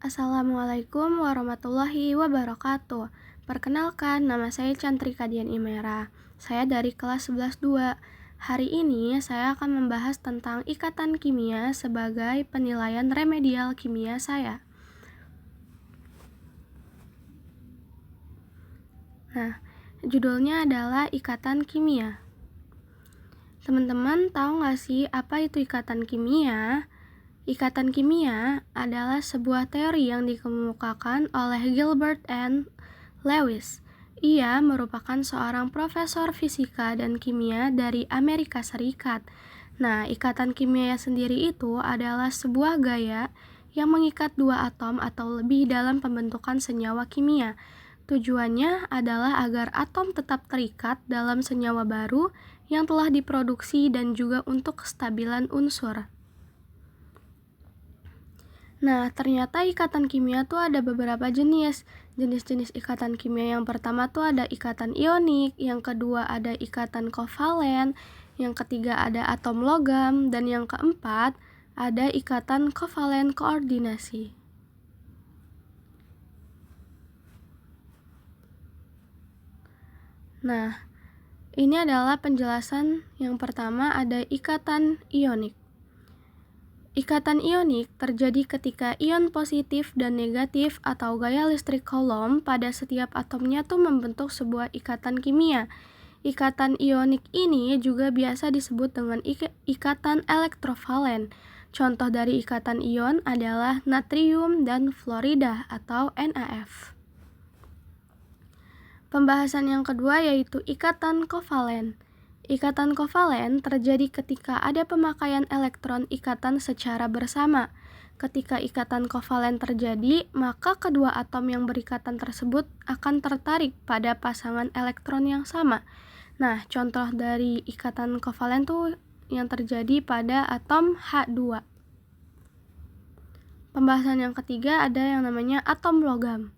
Assalamualaikum warahmatullahi wabarakatuh. Perkenalkan, nama saya Cantrika Dian Imera. Saya dari kelas 11-2. Hari ini saya akan membahas tentang ikatan kimia sebagai penilaian remedial kimia saya. Nah, judulnya adalah ikatan kimia. Teman-teman tahu nggak sih apa itu ikatan kimia? Ikatan kimia adalah sebuah teori yang dikemukakan oleh Gilbert and Lewis. Ia merupakan seorang profesor fisika dan kimia dari Amerika Serikat. Nah, ikatan kimia sendiri itu adalah sebuah gaya yang mengikat dua atom atau lebih dalam pembentukan senyawa kimia. Tujuannya adalah agar atom tetap terikat dalam senyawa baru yang telah diproduksi dan juga untuk kestabilan unsur. Nah, ternyata ikatan kimia tuh ada beberapa jenis. Jenis-jenis ikatan kimia yang pertama tuh ada ikatan ionik, yang kedua ada ikatan kovalen, yang ketiga ada atom logam, dan yang keempat ada ikatan kovalen koordinasi. Nah, ini adalah penjelasan yang pertama, ada ikatan ionik. Ikatan ionik terjadi ketika ion positif dan negatif atau gaya listrik Coulomb pada setiap atomnya tuh membentuk sebuah ikatan kimia. Ikatan ionik ini juga biasa disebut dengan ikatan elektrovalen. Contoh dari ikatan ion adalah natrium dan fluorida atau NaF. Pembahasan yang kedua yaitu ikatan kovalen. Ikatan kovalen terjadi ketika ada pemakaian elektron ikatan secara bersama. Ketika ikatan kovalen terjadi, maka kedua atom yang berikatan tersebut akan tertarik pada pasangan elektron yang sama. Nah, contoh dari ikatan kovalen tuh yang terjadi pada atom H2. Pembahasan yang ketiga ada yang namanya atom logam.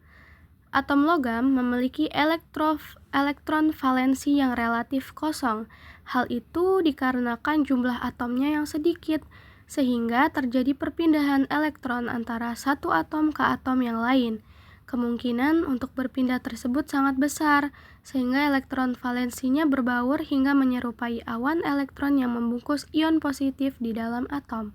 Atom logam memiliki elektron valensi yang relatif kosong. Hal itu dikarenakan jumlah atomnya yang sedikit, sehingga terjadi perpindahan elektron antara satu atom ke atom yang lain. Kemungkinan untuk berpindah tersebut sangat besar, sehingga elektron valensinya berbaur hingga menyerupai awan elektron yang membungkus ion positif di dalam atom.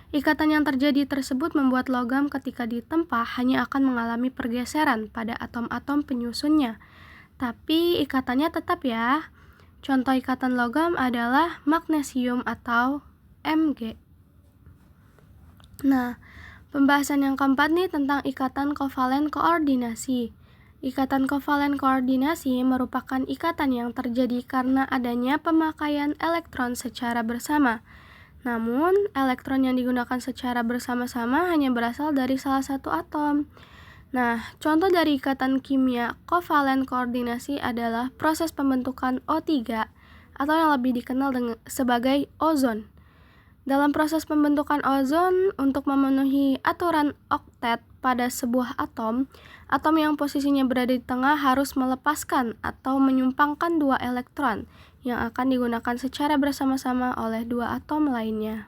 Ikatan yang terjadi tersebut membuat logam ketika ditempa hanya akan mengalami pergeseran pada atom-atom penyusunnya. Tapi ikatannya tetap ya. Contoh ikatan logam adalah magnesium atau Mg. Nah, pembahasan yang keempat nih tentang ikatan kovalen koordinasi. Ikatan kovalen koordinasi merupakan ikatan yang terjadi karena adanya pemakaian elektron secara bersama. Namun, elektron yang digunakan secara bersama-sama hanya berasal dari salah satu atom. Nah, contoh dari ikatan kimia kovalen koordinasi adalah proses pembentukan O3 atau yang lebih dikenal sebagai ozon. Dalam proses pembentukan ozon, untuk memenuhi aturan oktet pada sebuah atom yang posisinya berada di tengah harus melepaskan atau menyumbangkan dua elektron yang akan digunakan secara bersama-sama oleh dua atom lainnya.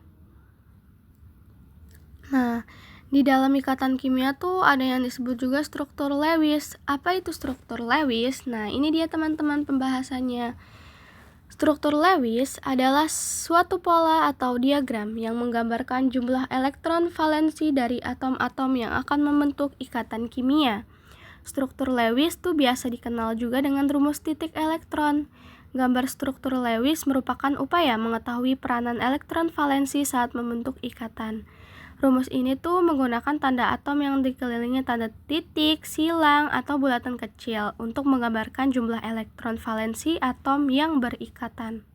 Nah, di dalam ikatan kimia tuh ada yang disebut juga struktur Lewis. Apa itu struktur Lewis? Nah, ini dia teman-teman pembahasannya. Struktur Lewis adalah suatu pola atau diagram yang menggambarkan jumlah elektron valensi dari atom-atom yang akan membentuk ikatan kimia. Struktur Lewis tuh biasa dikenal juga dengan rumus titik elektron. Gambar struktur Lewis merupakan upaya mengetahui peranan elektron valensi saat membentuk ikatan. Rumus ini tuh menggunakan tanda atom yang dikelilingi tanda titik, silang, atau bulatan kecil untuk menggambarkan jumlah elektron valensi atom yang berikatan.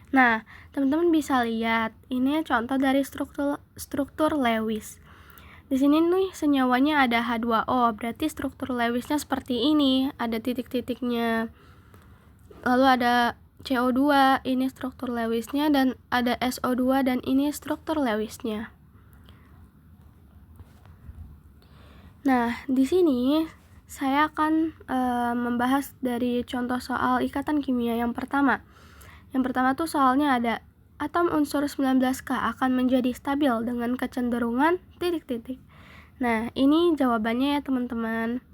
Nah, teman-teman bisa lihat, ini contoh dari struktur Lewis. Di sini nih senyawanya ada H2O, berarti struktur Lewisnya seperti ini, ada titik-titiknya. Lalu ada CO2, ini struktur Lewisnya, dan ada SO2 dan ini struktur Lewisnya. Nah, di sini saya akan membahas dari contoh soal ikatan kimia yang pertama. Yang pertama tuh soalnya ada atom unsur 19K akan menjadi stabil dengan kecenderungan titik-titik. Nah, ini jawabannya ya teman-teman.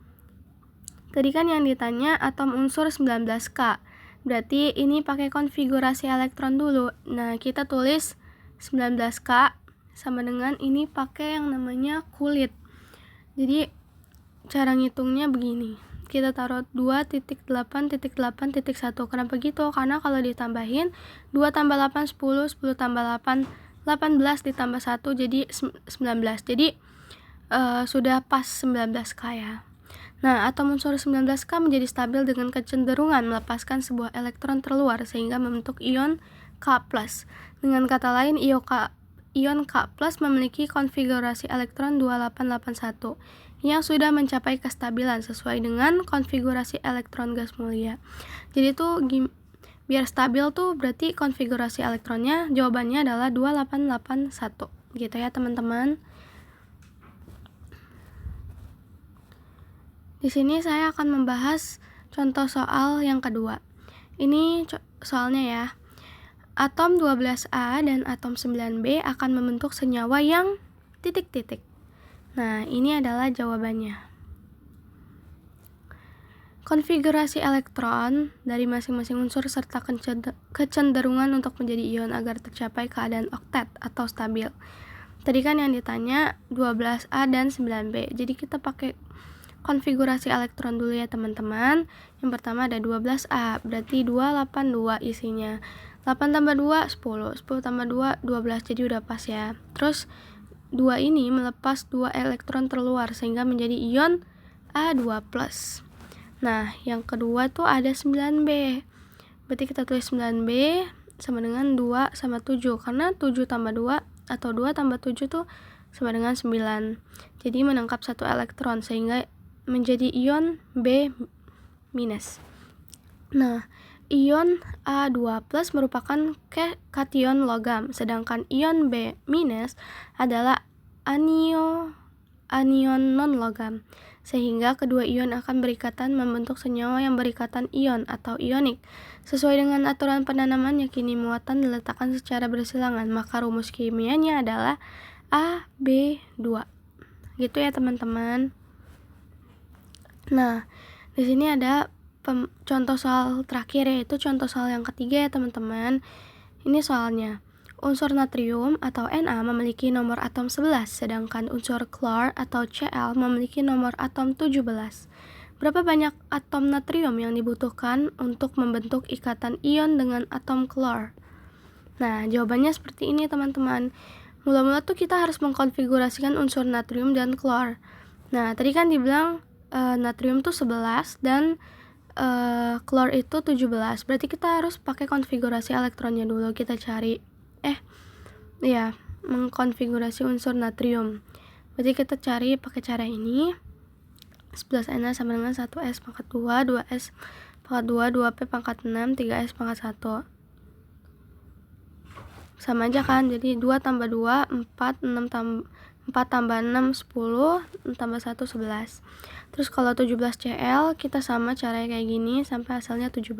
Tadi kan yang ditanya atom unsur 19K. Berarti ini pakai konfigurasi elektron dulu. Nah, kita tulis 19K sama dengan ini pakai yang namanya kulit. Jadi cara ngitungnya begini. Kita taruh 2.8.8.1. Kenapa gitu? Karena kalau ditambahin 2 tambah 8 10, 10 tambah 8 18 ditambah 1 jadi 19. Jadi sudah pas 19K ya. Nah, atom unsur 19K menjadi stabil dengan kecenderungan melepaskan sebuah elektron terluar sehingga membentuk ion K+. Dengan kata lain, ion K+ memiliki konfigurasi elektron 2881 yang sudah mencapai kestabilan sesuai dengan konfigurasi elektron gas mulia. Jadi tuh biar stabil tuh berarti konfigurasi elektronnya jawabannya adalah 2881 gitu ya teman-teman. Di sini saya akan membahas contoh soal yang kedua. Ini soalnya ya. Atom 12A dan atom 9B akan membentuk senyawa yang titik-titik. Nah, ini adalah jawabannya. Konfigurasi elektron dari masing-masing unsur serta kecenderungan untuk menjadi ion agar tercapai keadaan oktet atau stabil. Tadi kan yang ditanya 12A dan 9B. Jadi kita pakai konfigurasi elektron dulu ya teman-teman. Yang pertama ada 12A, berarti 282 isinya. 8 tambah 2, 10. 10 tambah 2, 12. Jadi udah pas ya. Terus 2 ini melepas 2 elektron terluar sehingga menjadi ion A2+. Nah, yang kedua tuh ada 9B. Berarti kita tulis 9B sama dengan 2 sama 7. Karena 7 tambah 2 atau 2 tambah 7 tuh sama dengan 9. Jadi menangkap 1 elektron sehingga menjadi ion B-. Nah, ion A2+ merupakan kation logam, sedangkan ion B- adalah anion non-logam, sehingga kedua ion akan berikatan membentuk senyawa yang berikatan ion atau ionik. Sesuai dengan aturan penanaman yakini muatan diletakkan secara bersilangan, maka rumus kimianya adalah AB2. Gitu ya teman-teman. Nah, di sini ada contoh soal terakhir, yaitu contoh soal yang ketiga ya teman-teman. Ini soalnya, unsur natrium atau Na memiliki nomor atom 11, sedangkan unsur klor atau Cl memiliki nomor atom 17. Berapa banyak atom natrium yang dibutuhkan untuk membentuk ikatan ion dengan atom klor? Nah, jawabannya seperti ini teman-teman. Mula-mula tuh kita harus mengkonfigurasikan unsur natrium dan klor. Nah, tadi kan dibilang natrium tuh 11 dan klor itu 17. Berarti kita harus pakai konfigurasi elektronnya dulu. Kita cari mengkonfigurasi unsur natrium. Berarti kita cari pakai cara ini. 11Na sama dengan 1S pangkat 2, 2S pangkat 2, 2P pangkat 6, 3S pangkat 1. Sama aja kan? Jadi 2 tambah 2 4, 4 tambah 6 10, 6 tambah 1 11. Terus kalau 17Cl kita sama caranya kayak gini sampai hasilnya 17.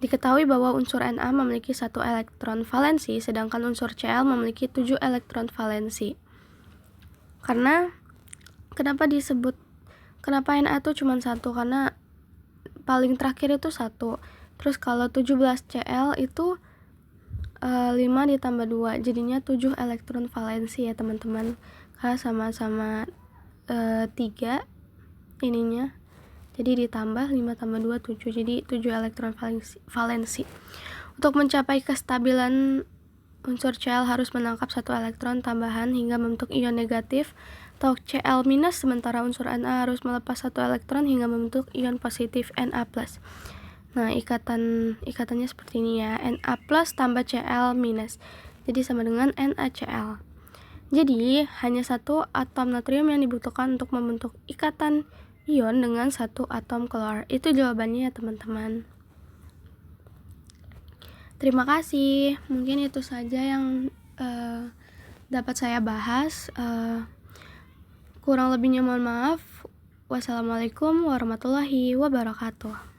Diketahui bahwa unsur Na memiliki 1 elektron valensi, sedangkan unsur Cl memiliki 7 elektron valensi. Kenapa Na itu cuma 1? Karena paling terakhir itu 1. Terus kalau 17Cl itu 5 ditambah 2, jadinya 7 elektron valensi ya teman-teman. Karena sama-sama 3 ininya, jadi ditambah 5 tambah 2 7, jadi 7 elektron valensi. Untuk mencapai kestabilan, unsur Cl harus menangkap 1 elektron tambahan hingga membentuk ion negatif atau Cl-, sementara unsur Na harus melepas 1 elektron hingga membentuk ion positif Na+. Nah, ikatannya seperti ini ya, Na+ tambah Cl-, jadi sama dengan NaCl. Jadi hanya 1 atom natrium yang dibutuhkan untuk membentuk ikatan ion dengan 1 atom klor. Itu jawabannya ya teman-teman. Terima kasih. Mungkin itu saja yang dapat saya bahas. Kurang lebihnya mohon maaf. Wassalamualaikum warahmatullahi wabarakatuh.